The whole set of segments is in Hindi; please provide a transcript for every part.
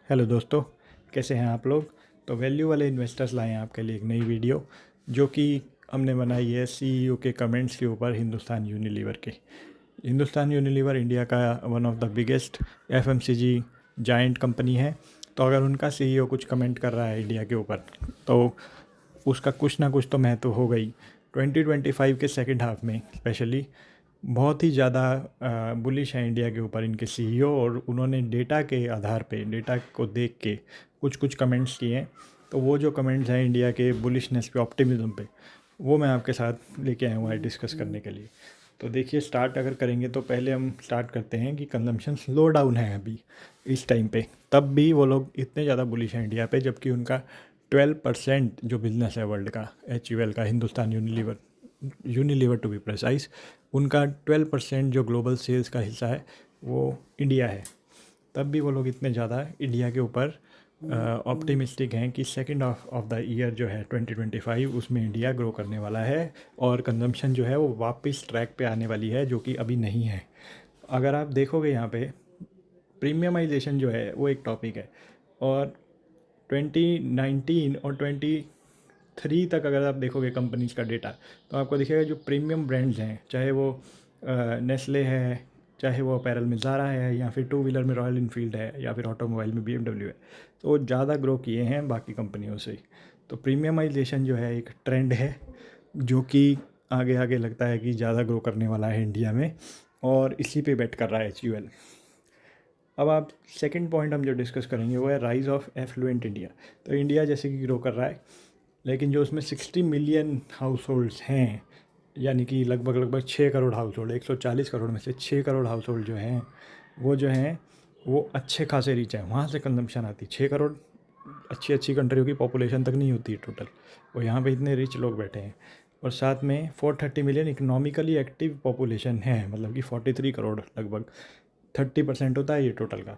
हेलो दोस्तों, कैसे हैं आप लोग। तो वैल्यू वाले इन्वेस्टर्स लाए हैं आपके लिए एक नई वीडियो जो कि हमने बनाई है सीईओ के कमेंट्स के ऊपर हिंदुस्तान यूनिलीवर के। हिंदुस्तान यूनिलीवर इंडिया का one of the biggest FMCG giant company है। तो अगर उनका सीईओ कुछ कमेंट कर रहा है इंडिया के ऊपर तो उसका कुछ ना कुछ तो महत्व हो गई। 2025 के सेकंड हाफ में स्पेशली बहुत ही ज़्यादा बुलिश है इंडिया के ऊपर इनके सीईओ, और उन्होंने डेटा के आधार पे, डेटा को देख के कुछ कुछ कमेंट्स किए हैं। तो वो जो कमेंट्स हैं इंडिया के बुलिशनेस पे, ऑप्टिमिज्म पे, वो मैं आपके साथ लेके आया हूँ डिस्कस करने के लिए। तो देखिए, स्टार्ट अगर करेंगे तो पहले हम स्टार्ट करते हैं कि कंजम्पशन स्लो डाउन है अभी इस टाइम पे। तब भी वो लोग इतने ज़्यादा बुलिश हैं इंडिया पे, जबकि उनका 12% जो बिज़नेस है वर्ल्ड का, HUL का, Hindustan Unilever, Unilever to be precise, उनका 12% जो ग्लोबल सेल्स का हिस्सा है वो इंडिया है। तब भी वो लोग इतने ज़्यादा इंडिया के ऊपर ऑप्टिमिस्टिक हैं कि second half of the year जो है 2025 उसमें इंडिया ग्रो करने वाला है, और कंजम्पशन जो है वो वापस ट्रैक पे आने वाली है, जो कि अभी नहीं है। अगर आप देखोगे यहाँ पे प्रीमियमाइजेशन जो है वो एक टॉपिक है, और 2019 और 23 तक अगर आप देखोगे कंपनीज का डेटा तो आपको दिखेगा जो प्रीमियम ब्रांड्स हैं, चाहे वो नेस्ले है, चाहे वो अपैरल में ज़ारा है, या फिर टू व्हीलर में रॉयल इनफील्ड है, या फिर ऑटोमोबाइल में BMW है, तो वो ज़्यादा ग्रो किए हैं बाकी कंपनियों से। तो प्रीमियमाइजेशन जो है एक ट्रेंड है जो कि आगे आगे लगता है कि ज़्यादा ग्रो करने वाला है इंडिया में, और इसी पे बेट कर रहा है HUL। अब आप सेकंड पॉइंट हम जो डिस्कस करेंगे वो है राइज़ ऑफ एफ्लुएंट इंडिया। तो इंडिया जैसे कि ग्रो कर रहा है, लेकिन जो उसमें 60 मिलियन हाउस होल्ड्स हैं, यानी कि लगभग लगभग 6 करोड़ हाउस होल्ड, 140 करोड़ में से 6 करोड़ हाउस होल्ड जो हैं वो अच्छे खासे रिच हैं, वहाँ से कंजम्पशन आती है। 6 करोड़ अच्छी अच्छी कंट्रियों की पॉपुलेशन तक नहीं होती है टोटल, और यहाँ पे इतने रिच लोग बैठे हैं। और साथ में 430 मिलियन इकोनॉमिकली एक्टिव पॉपुलेशन है, मतलब कि 43 करोड़, लगभग 30% होता है ये टोटल का।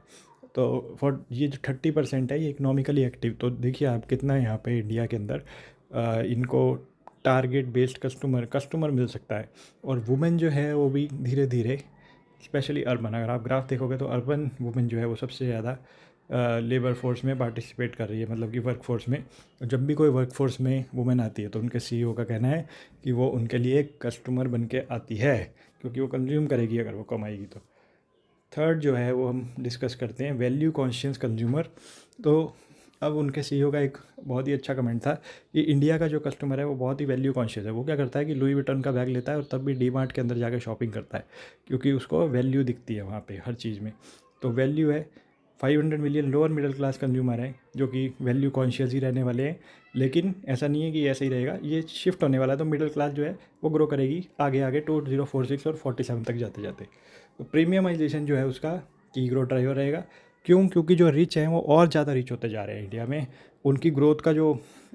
तो फॉर ये जो 30% है ये इकोनॉमिकली एक्टिव। तो देखिए आप कितना यहाँ पे इंडिया के अंदर इनको टारगेट बेस्ड कस्टमर मिल सकता है। और वुमेन जो है वो भी धीरे धीरे, स्पेशली अर्बन, अगर आप ग्राफ देखोगे तो अर्बन वुमेन जो है वो सबसे ज़्यादा लेबर फोर्स में पार्टिसिपेट कर रही है, मतलब कि वर्क फोर्स में। जब भी कोई वर्क फोर्स में वुमेन आती है तो उनके सीईओ का कहना है कि वो उनके लिए एक कस्टमर बन के आती है, क्योंकि वो कंज्यूम करेगी अगर वो कमाएगी तो। थर्ड जो है वो हम डिस्कस करते हैं वैल्यू कॉन्शियस कंज्यूमर। तो अब उनके सीईओ का एक बहुत ही अच्छा कमेंट था कि इंडिया का जो कस्टमर है वो बहुत ही वैल्यू कॉन्शियस है। वो क्या करता है कि लुई विटन का बैग लेता है और तब भी डी मार्ट के अंदर जाकर शॉपिंग करता है, क्योंकि उसको वैल्यू दिखती है वहाँ पे हर चीज़ में। तो वैल्यू है। 500 million lower middle class consumer हैं जो कि वैल्यू कॉन्शियस ही रहने वाले हैं, लेकिन ऐसा नहीं है कि ऐसा ही रहेगा, ये शिफ्ट होने वाला है। तो मिडिल क्लास जो है वो ग्रो करेगी आगे आगे 2046 और 47 तक जाते जाते। तो प्रीमियमाइजेशन जो है उसका की ग्रोथ ड्राइवर रहेगा। क्यों? क्योंकि जो रिच हैं वो और ज़्यादा रिच होते जा रहे हैं इंडिया में। उनकी ग्रोथ का जो,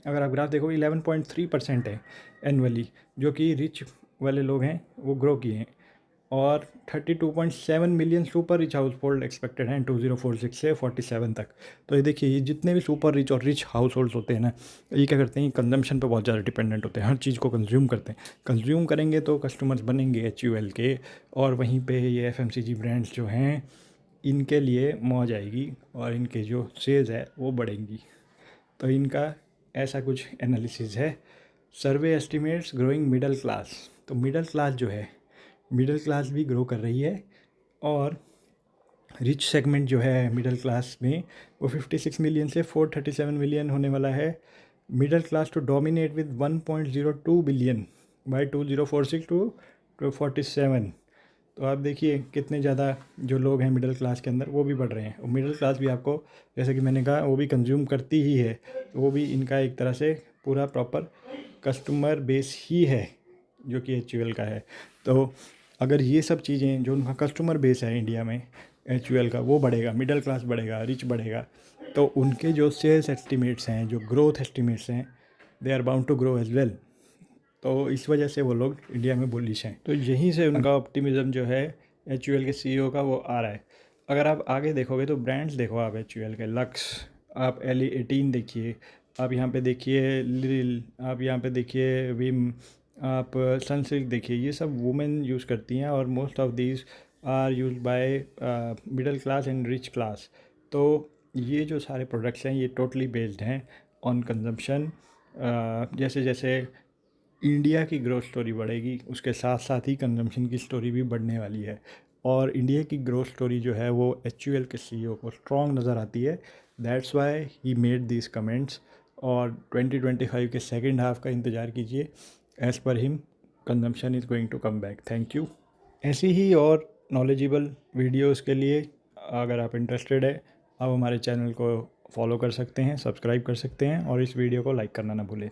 अगर आप ग्राफ देखोगे, 11.3% है एनुअली, जो कि रिच वाले लोग हैं वो ग्रो किए हैं। और 32.7 million super rich house hold expected हैं 2046 से 47 तक। तो ये देखिए, ये जितने भी सुपर रिच और रिच हाउस होल्ड्स होते हैं ना, ये क्या करते हैं, कंजम्पशन पे बहुत ज़्यादा डिपेंडेंट होते हैं, हर चीज़ को कंज्यूम करते हैं। कंज्यूम करेंगे तो कस्टमर्स बनेंगे HUL के, और वहीं पे ये FMCG ब्रांड्स जो हैं इनके लिए मौज आएगी, और इनके जो सेल्स है वो बढ़ेंगी। तो इनका ऐसा कुछ एनालिसिस है। सर्वे एस्टिमेट्स ग्रोइंग मिडिल क्लास। तो मिडिल क्लास जो है, मिडिल क्लास भी ग्रो कर रही है, और रिच सेगमेंट जो है मिडिल क्लास में वो 56 मिलियन से 437 मिलियन होने वाला है। Middle class to dominate with 1.02 billion by 2046 to 47। तो आप देखिए कितने ज़्यादा जो लोग हैं मिडिल क्लास के अंदर वो भी बढ़ रहे हैं। और मिडिल क्लास भी आपको, जैसे कि मैंने कहा, वो भी कंज्यूम करती ही है, तो वो भी इनका एक तरह से पूरा प्रॉपर कस्टमर बेस ही है जो कि HUL का है। तो अगर ये सब चीज़ें, जो उनका कस्टमर बेस है इंडिया में HUL का, वो बढ़ेगा, मिडिल क्लास बढ़ेगा, रिच बढ़ेगा, तो उनके जो सेल्स एस्टिमेट्स हैं, जो ग्रोथ एस्टिमेट्स हैं, they are bound to grow as well. तो इस वजह से वो लोग इंडिया में बुलिश हैं। तो यहीं से उनका ऑप्टिमिज्म जो है HUL के सीईओ का वो आ रहा है। अगर आप आगे देखोगे तो ब्रांड्स देखो आप HUL के, लक्स, आप LE18 देखिए, आप यहाँ पे देखिए लिल, आप यहाँ पे देखिए विम, आप सनसिल्क देखिए, ये सब वुमेन यूज़ करती हैं, और most of these are use by middle class and rich class. तो ये जो सारे प्रोडक्ट्स हैं ये टोटली बेस्ड हैं ऑन कंजम्पशन। जैसे जैसे इंडिया की ग्रोथ स्टोरी बढ़ेगी उसके साथ साथ ही कंजम्पशन की स्टोरी भी बढ़ने वाली है। और इंडिया की ग्रोथ स्टोरी जो है वो HUL के CEO को स्ट्रॉन्ग नज़र आती है। That's why he made this comments. और 2025 के सेकेंड हाफ का इंतज़ार कीजिए। As per him consumption is going to come back. Thank you. ऐसी ही और नॉलेजेबल वीडियोस के लिए अगर आप इंटरेस्टेड है आप हमारे चैनल को फॉलो कर सकते हैं, सब्सक्राइब कर सकते हैं और इस वीडियो को लाइक करना ना भूलें।